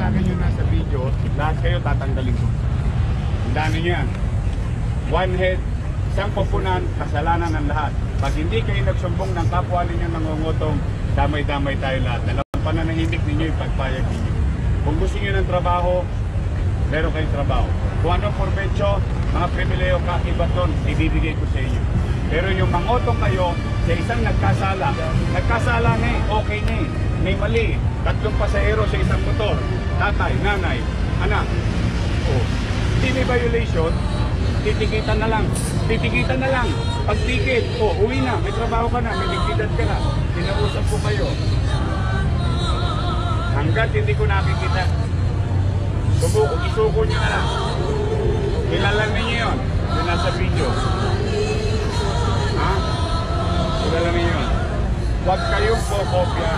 sa akin yung nasa video, lahat kayo tatanggalin ko. Tandaan niyo yan. One head, isang pupunan, kasalanan ng lahat. Pag hindi kayo nagsumbong ng kapwa ninyo nangungutong, damay-damay tayo lahat. Dalawang pananahimik ninyo, ipagpayag ninyo. Kung gusto niyo ng trabaho, meron kayong trabaho. Kung anong prorbensyo, mga pribileyo ka, iba doon, ibibigay ko sa inyo. Pero yung mangotong kayo sa isang nagkasala na eh, okay na eh, may mali, tatlong pasahero sa isang motor, tatay, nanay, anak. Oh. Hindi may violation, titikitan na lang. Pag tikit, oh, uwi na, may trabaho ka na, may ligidad ka na, pinausap ko kayo. Hanggat hindi ko nakikita, isuko nyo na lang. Kilala ninyo yun, yung nasa video. Ha? Kilala ninyo yun. Huwag kayong popopya.